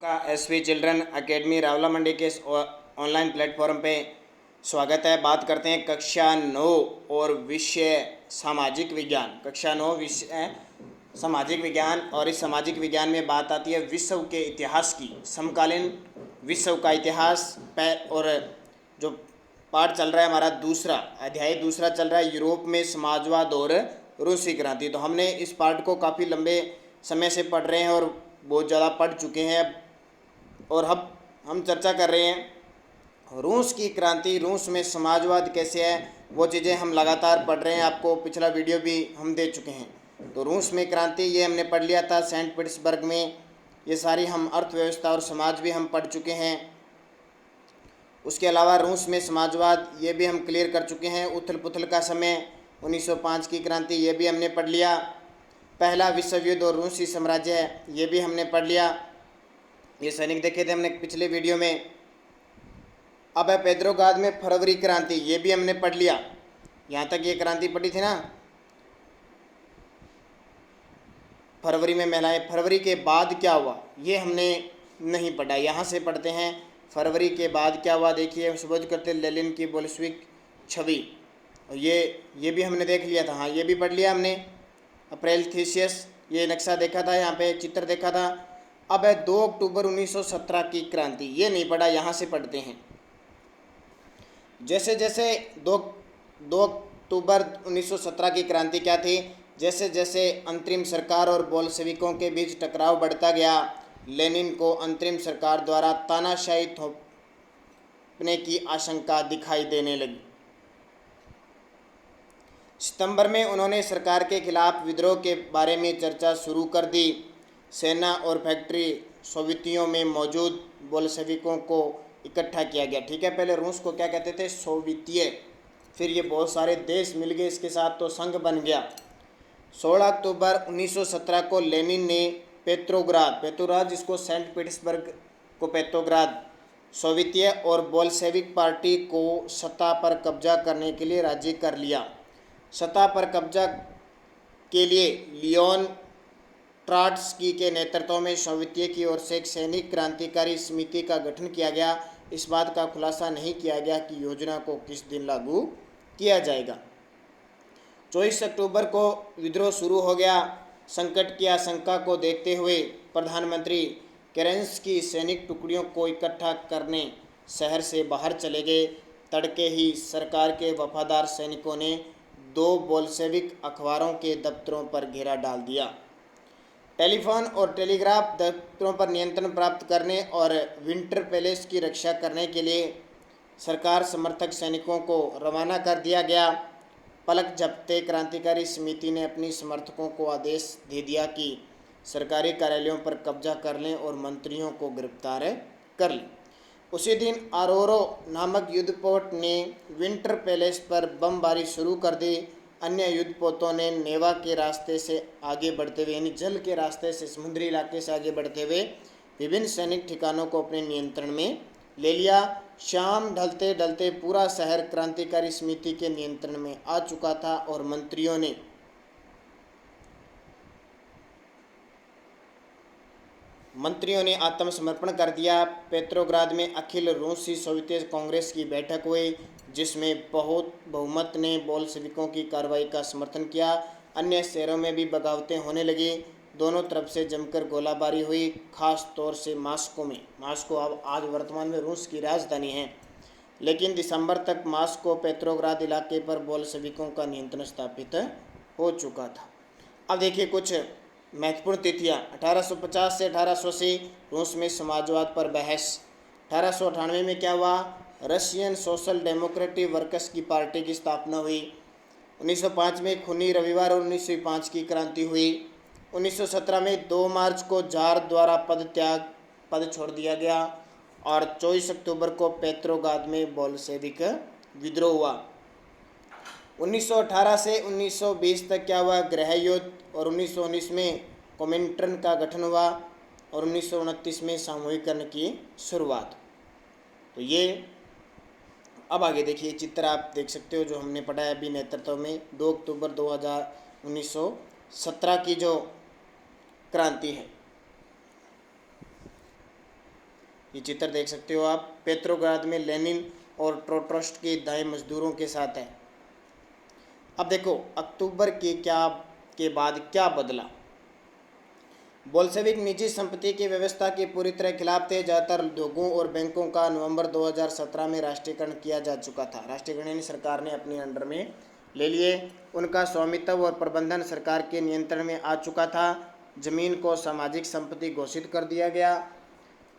का SV children academy Rawla मंडी के इस ऑनलाइन प्लेटफॉर्म पे स्वागत है। बात करते हैं कक्षा 9 और विषय सामाजिक विज्ञान। कक्षा 9 विषय सामाजिक विज्ञान, और इस सामाजिक विज्ञान में बात आती है विश्व के इतिहास की। समकालीन विश्व का इतिहास और जो पाठ चल रहा है हमारा अध्याय दूसरा चल रहा है यूरोप में समाजवाद और रूसी क्रांति। तो हमने इस पाठ को काफ़ी लंबे समय से पढ़ रहे हैं और बहुत ज़्यादा पढ़ चुके हैं, और अब हम चर्चा कर रहे हैं रूस की क्रांति। रूस में समाजवाद कैसे है वो चीज़ें हम लगातार पढ़ रहे हैं। आपको पिछला वीडियो भी हम दे चुके हैं। तो रूस में क्रांति ये हमने पढ़ लिया था सेंट पीटर्सबर्ग में। ये सारी हम अर्थव्यवस्था और समाज भी हम पढ़ चुके हैं। उसके अलावा रूस में समाजवाद ये भी हम क्लियर कर चुके हैं। उथल पुथल का समय 1905 की क्रांति ये भी हमने पढ़ लिया। पहला विश्व युद्ध और रूसी साम्राज्य ये भी हमने पढ़ लिया। ये सैनिक देखे थे हमने पिछले वीडियो में। अब है पेट्रोग्राद में फरवरी क्रांति, ये भी हमने पढ़ लिया। यहाँ तक ये क्रांति पढ़ी थी ना, फरवरी में महिलाएं। फरवरी के बाद क्या हुआ ये हमने नहीं पढ़ा, यहाँ से पढ़ते हैं। फरवरी के बाद क्या हुआ देखिए, सुबोध करते लेनिन की बोल्शेविक छवि, और ये भी हमने देख लिया था। हाँ, ये भी पढ़ लिया हमने। अप्रैल थीसियस ये नक्शा देखा था, यहाँ पे चित्र देखा था। अब है 2 अक्टूबर 1917 की क्रांति, ये नहीं पढ़ा, यहाँ से पढ़ते हैं। जैसे जैसे 2 अक्टूबर 1917 की क्रांति क्या थी, जैसे जैसे अंतरिम सरकार और बोल्शेविकों के बीच टकराव बढ़ता गया, लेनिन को अंतरिम सरकार द्वारा तानाशाही थोपने की आशंका दिखाई देने लगी। सितंबर में उन्होंने सरकार के खिलाफ विद्रोह के बारे में चर्चा शुरू कर दी। सेना और फैक्ट्री सोवियतियों में मौजूद बोल्शेविकों को इकट्ठा किया गया। ठीक है, पहले रूस को क्या कहते थे, सोवियतीय, फिर ये बहुत सारे देश मिल गए इसके साथ तो संघ बन गया। 16 अक्टूबर 1917 को लेनिन ने पेट्रोग्राद जिसको सेंट पीटर्सबर्ग को पेट्रोग्राद, सोवियतीय और बोल्शेविक पार्टी को सत्ता पर कब्जा करने के लिए राजी कर लिया। सत्ता पर कब्जा के लिए लियोन ट्रॉट्स्की के नेतृत्व में सोवियत की ओर से एक सैनिक क्रांतिकारी समिति का गठन किया गया। इस बात का खुलासा नहीं किया गया कि योजना को किस दिन लागू किया जाएगा। 24 अक्टूबर को विद्रोह शुरू हो गया। संकट की आशंका को देखते हुए प्रधानमंत्री केरेंस्की सैनिक टुकड़ियों को इकट्ठा करने शहर से बाहर चले गए। तड़के ही सरकार के वफादार सैनिकों ने 2 बोल्शेविक अखबारों के दफ्तरों पर घेरा डाल दिया। टेलीफोन और टेलीग्राफ दफ्तरों पर नियंत्रण प्राप्त करने और विंटर पैलेस की रक्षा करने के लिए सरकार समर्थक सैनिकों को रवाना कर दिया गया। पलक झपकते क्रांतिकारी समिति ने अपनी समर्थकों को आदेश दे दिया कि सरकारी कार्यालयों पर कब्जा कर लें और मंत्रियों को गिरफ्तार कर लें। उसी दिन आरोरो नामक युद्धपोत ने विंटर पैलेस पर बमबारी शुरू कर दी। अन्य युद्धपोतों ने नेवा के रास्ते से आगे बढ़ते हुए, यानी जल के रास्ते से, समुद्री इलाके से आगे बढ़ते हुए विभिन्न सैनिक ठिकानों को अपने नियंत्रण में ले लिया। शाम ढलते ढलते पूरा शहर क्रांतिकारी समिति के नियंत्रण में आ चुका था और मंत्रियों ने आत्मसमर्पण कर दिया। पेट्रोग्राद में अखिल रूसी सोवियत कांग्रेस की बैठक हुई, जिसमें बहुत बहुमत ने बोल्शेविकों की कार्रवाई का समर्थन किया। अन्य शहरों में भी बगावतें होने लगी। दोनों तरफ से जमकर गोलाबारी हुई, खास तौर से मास्को अब आज वर्तमान में रूस की राजधानी है, लेकिन दिसंबर तक मास्को पेट्रोग्राद इलाके पर बोल्शेविकों का नियंत्रण स्थापित हो चुका था। अब देखिए कुछ महत्वपूर्ण तिथियां। 1850 से 1880 रूस में समाजवाद पर बहस। 1898 में क्या हुआ, रशियन सोशल डेमोक्रेटिक वर्कर्स की पार्टी की स्थापना हुई। 1905 में खूनी रविवार और 1905 की क्रांति हुई। 1917 में 2 मार्च को जार द्वारा पद छोड़ दिया गया, और 24 अक्टूबर को पेट्रोग्राद में बोल्शेविक विद्रोह हुआ। 1918 से 1920 तक क्या हुआ, गृह युद्ध, और 1919 में कोमिंटर्न का गठन हुआ, और 1929 में सामूहिकरण की शुरुआत। तो ये अब आगे देखिए चित्र आप देख सकते हो जो हमने पढ़ा है अभी नेतृत्व में। 2 अक्टूबर 1917 की जो क्रांति है। ये चित्र देख सकते हो आप, पेट्रोग्राद में लेनिन और ट्रोट्सकी के दाएं मजदूरों के साथ है। अब देखो अक्टूबर के बाद क्या बदला। बोल्शेविक निजी संपत्ति की व्यवस्था के पूरी तरह खिलाफ थे। ज़्यादातर उद्योगों और बैंकों का नवंबर 2017 में राष्ट्रीयकरण किया जा चुका था। राष्ट्रीयकरण यानी सरकार ने अपने अंडर में ले लिए। उनका स्वामित्व और प्रबंधन सरकार के नियंत्रण में आ चुका था। जमीन को सामाजिक संपत्ति घोषित कर दिया गया।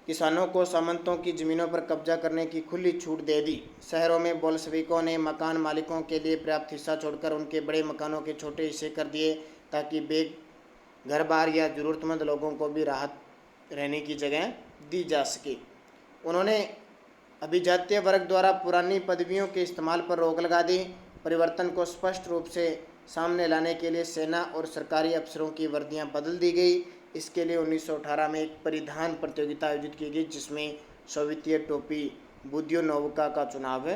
किसानों को सामंतों की ज़मीनों पर कब्जा करने की खुली छूट दे दी। शहरों में बोल्शेविकों ने मकान मालिकों के लिए पर्याप्त हिस्सा छोड़कर उनके बड़े मकानों के छोटे हिस्से कर दिए, ताकि घर बार या ज़रूरतमंद लोगों को भी राहत रहने की जगह दी जा सके। उन्होंने अभिजातीय वर्ग द्वारा पुरानी पदवियों के इस्तेमाल पर रोक लगा दी। परिवर्तन को स्पष्ट रूप से सामने लाने के लिए सेना और सरकारी अफसरों की वर्दियां बदल दी गई। इसके लिए 1918 में एक परिधान प्रतियोगिता आयोजित की गई, जिसमें सोवियती टोपी बुद्योनोवका का चुनाव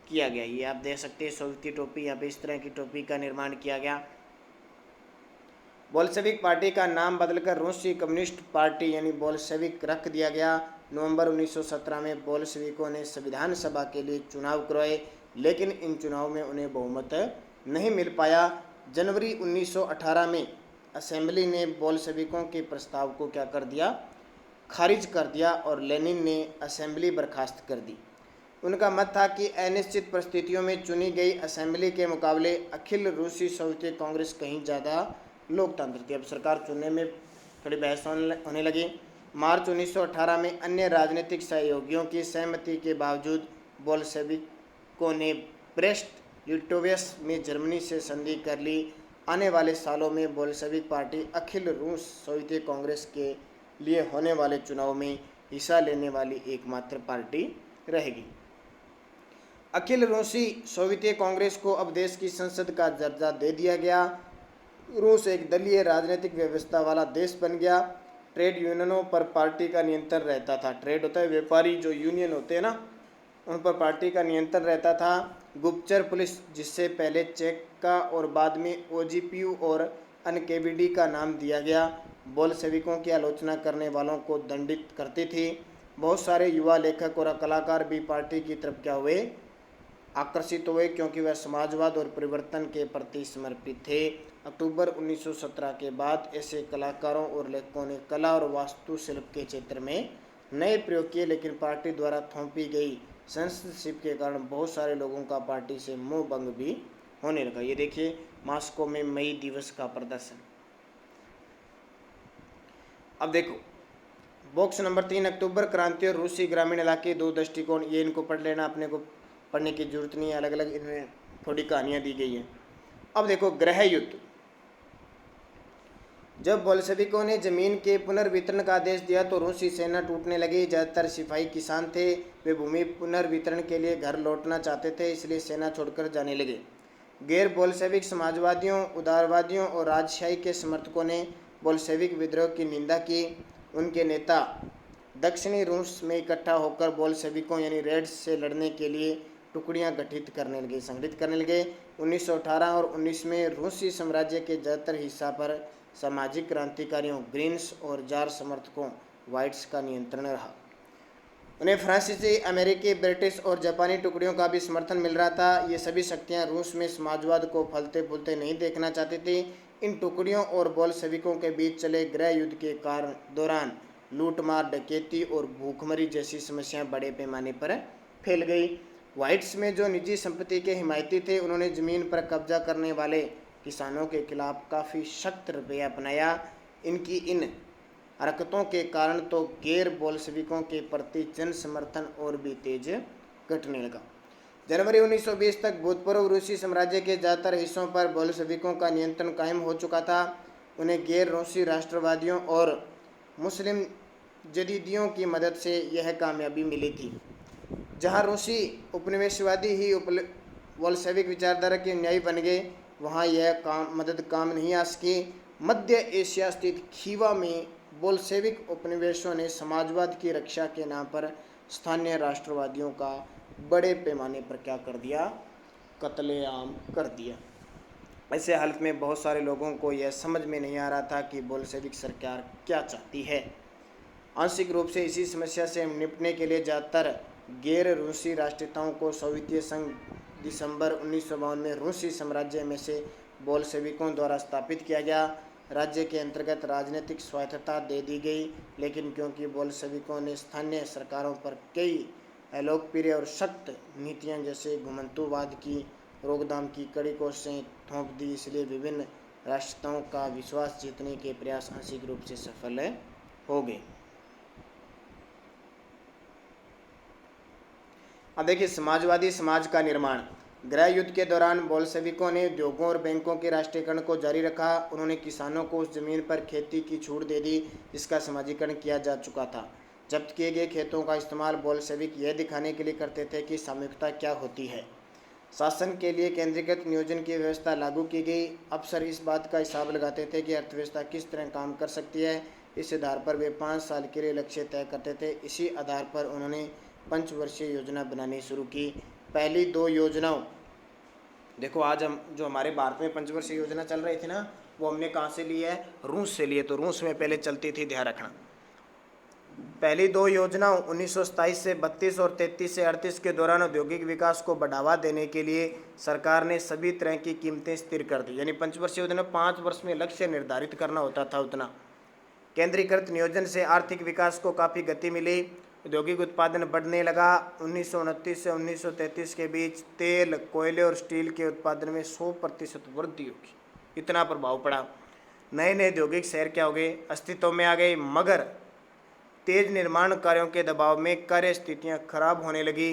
किया गया। ये आप देख सकते हैं सोवियती टोपी, यहाँ पे इस तरह की टोपी का निर्माण किया गया। बोल्शेविक पार्टी का नाम बदलकर रूसी कम्युनिस्ट पार्टी यानी बोल्शेविक रख दिया गया। नवंबर 1917 में बोल्शेविकों ने संविधान सभा के लिए चुनाव करवाए, लेकिन इन चुनाव में उन्हें बहुमत नहीं मिल पाया। जनवरी 1918 में असेंबली ने बोल्शेविकों के प्रस्ताव को क्या कर दिया, खारिज कर दिया और लेनिन ने असेंबली बर्खास्त कर दी। उनका मत था कि अनिश्चित परिस्थितियों में चुनी गई असेंबली के मुकाबले अखिल रूसी सोवियत कांग्रेस कहीं ज़्यादा लोकतंत्र थी। अब सरकार चुनने में थोड़ी बहस होने लगी। मार्च 1918 में अन्य राजनीतिक सहयोगियों की सहमति के बावजूद बोल्शेविकों ने ब्रेस्ट लिटोवस्क में जर्मनी से संधि कर ली। आने वाले सालों में बोल्शेविक पार्टी अखिल रूस सोवियत कांग्रेस के लिए होने वाले चुनाव में हिस्सा लेने वाली एकमात्र पार्टी रहेगी। अखिल रूसी सोवियत कांग्रेस को अब देश की संसद का दर्जा दे दिया गया। रूस एक दलीय राजनीतिक व्यवस्था वाला देश बन गया। ट्रेड यूनियनों पर पार्टी का नियंत्रण रहता था। ट्रेड होता है व्यापारी, जो यूनियन होते हैं ना, उन पर पार्टी का नियंत्रण रहता था। गुप्तचर पुलिस, जिससे पहले चेक का और बाद में ओजीपीयू और एनकेवीडी का नाम दिया गया, बोल्शेविकों की आलोचना करने वालों को दंडित करती थी। बहुत सारे युवा लेखक और कलाकार भी पार्टी की तरफ क्या हुए, आकर्षित हुए, क्योंकि वह समाजवाद और परिवर्तन के प्रति समर्पित थे। अक्टूबर 1917 के बाद ऐसे कलाकारों और लेखकों ने कला और वास्तुशिल्प के क्षेत्र में नए प्रयोग किए, लेकिन पार्टी द्वारा थोपी गई सेंसरशिप के कारण बहुत सारे लोगों का पार्टी से मोह भंग भी होने लगा। ये देखिए मॉस्को में मई दिवस का प्रदर्शन। अब देखो बॉक्स नंबर 3, अक्टूबर क्रांति और रूसी ग्रामीण इलाके, दो दृष्टिकोण। ये इनको पढ़ लेना, अपने को पढ़ने की जरूरत नहीं है, अलग अलग इनमें थोड़ी कहानियाँ दी गई हैं। अब देखो गृह युद्ध। जब बोल्शेविकों ने जमीन के पुनर्वितरण का आदेश दिया तो रूसी सेना टूटने लगी। ज़्यादातर सिपाही किसान थे, वे भूमि पुनर्वितरण के लिए घर लौटना चाहते थे, इसलिए सेना छोड़कर जाने लगे। गैर बोल्शेविक समाजवादियों, उदारवादियों और राजशाही के समर्थकों ने बोल्शेविक विद्रोह की निंदा की। उनके नेता दक्षिणी रूस में इकट्ठा होकर बोल्शेविकों यानी रेड्स से लड़ने के लिए टुकड़ियां संगठित करने लगे। 1918 और 19 में रूसी साम्राज्य के ज़्यादातर हिस्सा पर सामाजिक क्रांतिकारियों ग्रीन्स और जार समर्थकों वाइट्स का नियंत्रण रहा। उन्हें फ्रांसीसी, अमेरिकी, ब्रिटिश और जापानी टुकड़ियों का भी समर्थन मिल रहा था। ये सभी शक्तियां रूस में समाजवाद को फलते फूलते नहीं देखना चाहती थी। इन टुकड़ियों और बोल्शेविकों के बीच चले गृह युद्ध के दौरान लूटमार, डकैती और भूखमरी जैसी समस्याएं बड़े पैमाने पर फैल गई। वाइट्स में जो निजी संपत्ति के हिमायती थे, उन्होंने ज़मीन पर कब्जा करने वाले किसानों के खिलाफ काफ़ी सख्त रवैया अपनाया। इनकी इन हरकतों के कारण तो गैर बोल्शेविकों के प्रति जन समर्थन और भी तेज घटने लगा। जनवरी 1920 तक भूतपूर्व रूसी साम्राज्य के ज़्यादातर हिस्सों पर बोल्शेविकों का नियंत्रण कायम हो चुका था। उन्हें गैर रूसी राष्ट्रवादियों और मुस्लिम जदीदियों की मदद से यह कामयाबी मिली थी। जहां रूसी उपनिवेशवादी ही बोल्शेविक विचारधारा के न्यायी बन गए, वहां यह मदद काम नहीं आ सकी। मध्य एशिया स्थित खीवा में बोल्शेविक उपनिवेशों ने समाजवाद की रक्षा के नाम पर स्थानीय राष्ट्रवादियों का बड़े पैमाने पर क्या कर दिया, कत्लेआम कर दिया। ऐसे हालत में बहुत सारे लोगों को यह समझ में नहीं आ रहा था कि बोल्शेविक सरकार क्या चाहती है। आंशिक रूप से इसी समस्या से निपटने के लिए ज़्यादातर गैर रूसी राष्ट्रीयताओं को सोवियत संघ दिसंबर 1952 में रूसी साम्राज्य में से बोल्शेविकों द्वारा स्थापित किया गया। राज्य के अंतर्गत राजनीतिक स्वायत्तता दे दी गई, लेकिन क्योंकि बोल्शेविकों ने स्थानीय सरकारों पर कई अलोकप्रिय और सख्त नीतियां जैसे घुमंतुवाद की रोकथाम की कड़ी कोशिशें थोप दी, इसलिए विभिन्न राष्ट्रीयताओं का विश्वास जीतने के प्रयास आंशिक रूप से सफल हो गए। अब देखिए, समाजवादी समाज का निर्माण। गृह युद्ध के दौरान बोल्शेविकों ने उद्योगों और बैंकों के राष्ट्रीयकरण को जारी रखा। उन्होंने किसानों को उस जमीन पर खेती की छूट दे दी जिसका समाजीकरण किया जा चुका था। जब्त किए गए खेतों का इस्तेमाल बोल्शेविक यह दिखाने के लिए करते थे कि सामूहिकता क्या होती है। शासन के लिए केंद्रीकृत नियोजन की व्यवस्था लागू की गई। अफसर इस बात का हिसाब लगाते थे कि अर्थव्यवस्था किस तरह काम कर सकती है। इस आधार पर वे 5 साल के लिए लक्ष्य तय करते थे। इसी आधार पर उन्होंने पंचवर्षीय योजना बनानी शुरू की। पहली 2 योजनाओं, देखो आज हम जो हमारे भारत में पंचवर्षीय योजना चल रही थी ना, वो हमने कहाँ से ली है? रूस से लिए। तो रूस में पहले चलती थी, ध्यान रखना। पहली 2 योजनाओं 1927 से 32 और 33 से 38 के दौरान औद्योगिक विकास को बढ़ावा देने के लिए सरकार ने सभी तरह की कीमतें स्थिर कर दी। यानी पंचवर्षीय योजना 5 वर्ष में लक्ष्य निर्धारित करना होता था उतना। केंद्रीकृत नियोजन से आर्थिक विकास को काफ़ी गति मिली। औद्योगिक उत्पादन बढ़ने लगा। 1929 से 1933 के बीच तेल, कोयले और स्टील के उत्पादन में 100% वृद्धि होगी। इतना प्रभाव पड़ा। नए नए औद्योगिक शहर क्या हो गए? अस्तित्व में आ गए, मगर तेज निर्माण कार्यों के दबाव में कार्य स्थितियाँ खराब होने लगी।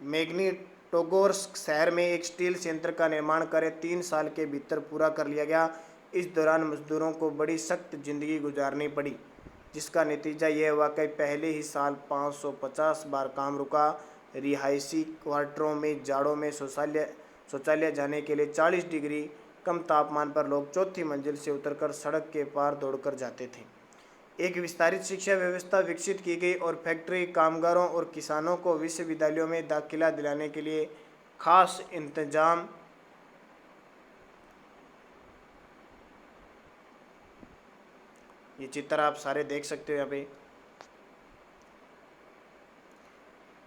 मैग्निटोगोर्स्क शहर में एक स्टील संयंत्र का निर्माण कार्य 3 साल के भीतर पूरा कर लिया गया। इस दौरान मजदूरों को बड़ी सख्त जिंदगी गुजारनी पड़ी, जिसका नतीजा यह हुआ कि पहले ही साल 550 बार काम रुका। रिहायशी क्वार्टरों में जाड़ों में शौचालय जाने के लिए 40 डिग्री कम तापमान पर लोग 4थी मंजिल से उतरकर सड़क के पार दौड़कर जाते थे। एक विस्तारित शिक्षा व्यवस्था विकसित की गई और फैक्ट्री कामगारों और किसानों को विश्वविद्यालयों में दाखिला दिलाने के लिए खास इंतजाम ये चित्र आप सारे देख सकते हो। यहाँ पे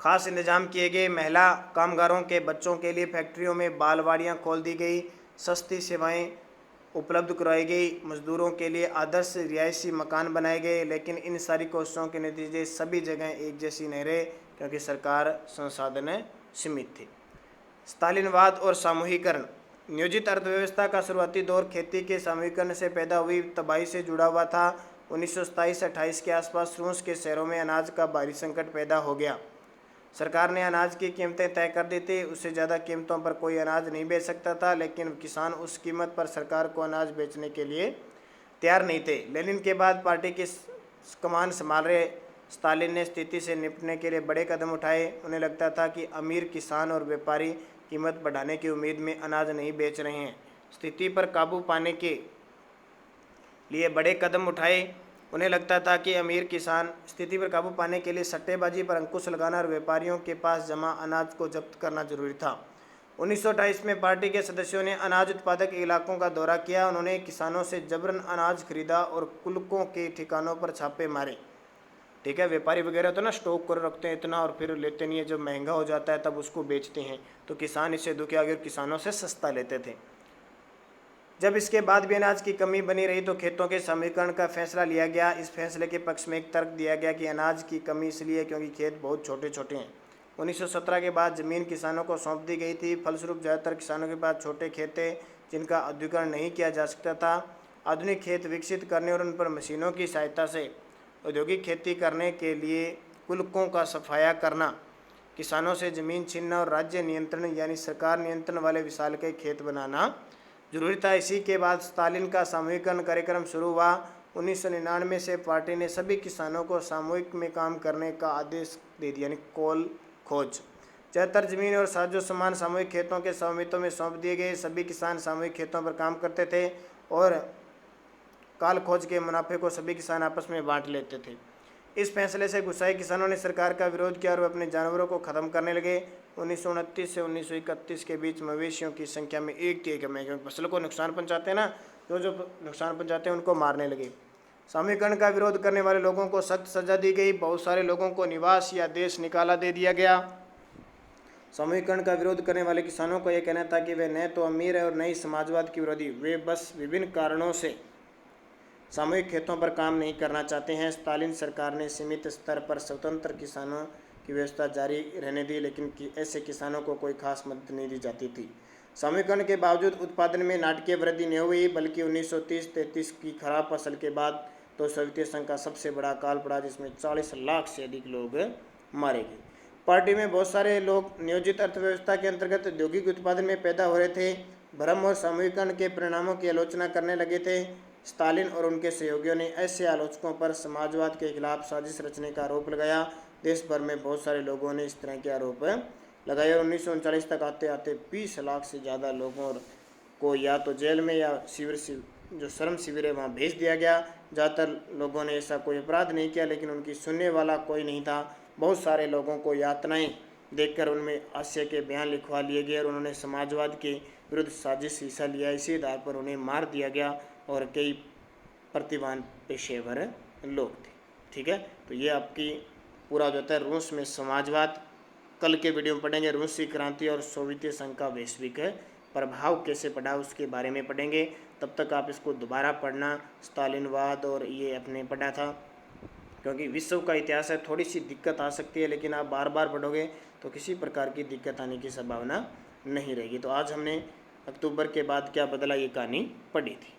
खास इंतजाम किए गए। महिला कामगारों के बच्चों के लिए फैक्ट्रियों में बालवाड़ियाँ खोल दी गई। सस्ती सेवाएं उपलब्ध करवाई गई। मजदूरों के लिए आदर्श रिहायशी मकान बनाए गए। लेकिन इन सारी कोशिशों के नतीजे सभी जगह एक जैसी नहीं रहे, क्योंकि सरकार संसाधन सीमित थी। स्टालिनवाद और सामूहिकरण। नियोजित अर्थव्यवस्था का शुरुआती दौर खेती के सामूहिकरण से पैदा हुई तबाही से जुड़ा हुआ था। 1927-28 के आसपास रूस के शहरों में अनाज का भारी संकट पैदा हो गया। सरकार ने अनाज की कीमतें तय कर दी थी। उससे ज़्यादा कीमतों पर कोई अनाज नहीं बेच सकता था, लेकिन किसान उस कीमत पर सरकार को अनाज बेचने के लिए तैयार नहीं थे। लेनिन के बाद पार्टी की कमान संभाल रहे स्टालिन ने स्थिति से निपटने के लिए बड़े कदम उठाए। उन्हें लगता था कि अमीर किसान और व्यापारी कीमत बढ़ाने की उम्मीद में अनाज नहीं बेच रहे हैं। स्थिति पर काबू पाने के लिए बड़े कदम उठाए। उन्हें लगता था कि अमीर किसान स्थिति पर काबू पाने के लिए सट्टेबाजी पर अंकुश लगाना और व्यापारियों के पास जमा अनाज को जब्त करना जरूरी था। 1928 में पार्टी के सदस्यों ने अनाज उत्पादक इलाकों का दौरा किया। उन्होंने किसानों से जबरन अनाज खरीदा और कुलकों के ठिकानों पर छापे मारे। ठीक है, व्यापारी वगैरह तो ना स्टॉक कर रखते हैं इतना और फिर लेते नहीं है। जब महंगा हो जाता है तब उसको बेचते हैं, तो किसान इससे दुखी आगे और किसानों से सस्ता लेते थे। जब इसके बाद भी अनाज की कमी बनी रही तो खेतों के समूहीकरण का फैसला लिया गया। इस फैसले के पक्ष में एक तर्क दिया गया कि अनाज की कमी इसलिए क्योंकि खेत बहुत छोटे छोटे हैं। 1917 के बाद ज़मीन किसानों को सौंप दी गई थी। फलस्वरूप ज़्यादातर किसानों के पास छोटे खेत थे जिनका औद्योगिकरण नहीं किया जा सकता था। आधुनिक खेत विकसित करने और उन पर मशीनों की सहायता से औद्योगिक खेती करने के लिए कुलकों का सफाया करना, किसानों से ज़मीन छीनना और राज्य नियंत्रण यानी सरकार नियंत्रण वाले विशालकाय खेत बनाना जरूरी था। इसी के बाद स्टालिन का सामूहिकरण कार्यक्रम शुरू हुआ। 1999 से पार्टी ने सभी किसानों को सामूहिक में काम करने का आदेश दे दिया, यानी कॉल खोज। ज़्यादातर जमीन और साजो सामान सामूहिक खेतों के स्वामित्व में सौंप दिए गए। सभी किसान सामूहिक खेतों पर काम करते थे और काल खोज के मुनाफे को सभी किसान आपस में बांट लेते थे। इस फैसले से गुस्साए किसानों ने सरकार का विरोध किया और वे अपने जानवरों को ख़त्म करने लगे। 1929 से 1931 के बीच मवेशियों की संख्या में 1/3 कमी, क्योंकि फसल को नुकसान पहुंचाते हैं ना, जो नुकसान पहुंचाते हैं उनको मारने लगे। सामूहिकरण का विरोध करने वाले लोगों को सख्त सजा दी गई। बहुत सारे लोगों को निवास या देश निकाला दे दिया गया। सामूहिकरण का विरोध करने वाले किसानों का यह कहना था कि वे न तो अमीर है और न ही समाजवाद के विरोधी, वे बस विभिन्न कारणों से सामूहिक खेतों पर काम नहीं करना चाहते हैं। स्टालिन सरकार ने सीमित स्तर पर स्वतंत्र किसानों की व्यवस्था जारी रहने दी, लेकिन ऐसे किसानों को कोई खास मदद नहीं दी जाती थी। सामूहिकरण के बावजूद उत्पादन में नाटकीय वृद्धि नहीं हुई, बल्कि 1930-33 की खराब फसल के बाद तो सोवियत संघ का सबसे बड़ा अकाल पड़ा, जिसमें 40 लाख से अधिक लोग मारे गए। पार्टी में बहुत सारे लोग नियोजित अर्थव्यवस्था के अंतर्गत औद्योगिक उत्पादन में पैदा हो रहे थे। भ्रम और सामूहिकरण के परिणामों की आलोचना करने लगे थे। स्टालिन और उनके सहयोगियों ने ऐसे आलोचकों पर समाजवाद के खिलाफ साजिश रचने का आरोप लगाया। देश भर में बहुत सारे लोगों ने इस तरह के आरोप लगाए और 1939 तक आते आते 20 लाख से ज़्यादा लोगों को या तो जेल में या शिविर जो श्रम शिविर है वहाँ भेज दिया गया। ज़्यादातर लोगों ने ऐसा कोई अपराध नहीं किया, लेकिन उनकी सुनने वाला कोई नहीं था। बहुत सारे लोगों को यातनाएं देखकर उनमें हास्य के बयान लिखवा लिए गए और उन्होंने समाजवाद के विरुद्ध साजिश हिस्सा लिया। इसी आधार पर उन्हें मार दिया गया और कई प्रतिभावान पेशेवर लोग थे। ठीक है, तो ये आपकी पूरा जो होता है रूस में समाजवाद। कल के वीडियो में पढ़ेंगे रूसी क्रांति और सोवियत संघ का वैश्विक प्रभाव कैसे पड़ा, उसके बारे में पढ़ेंगे। तब तक आप इसको दोबारा पढ़ना, स्टालिनवाद और ये अपने पढ़ा था, क्योंकि विश्व का इतिहास है, थोड़ी सी दिक्कत आ सकती है, लेकिन आप बार बार पढ़ोगे तो किसी प्रकार की दिक्कत आने की संभावना नहीं रहेगी। तो आज हमने अक्टूबर के बाद क्या बदला ये कहानी पढ़ी थी।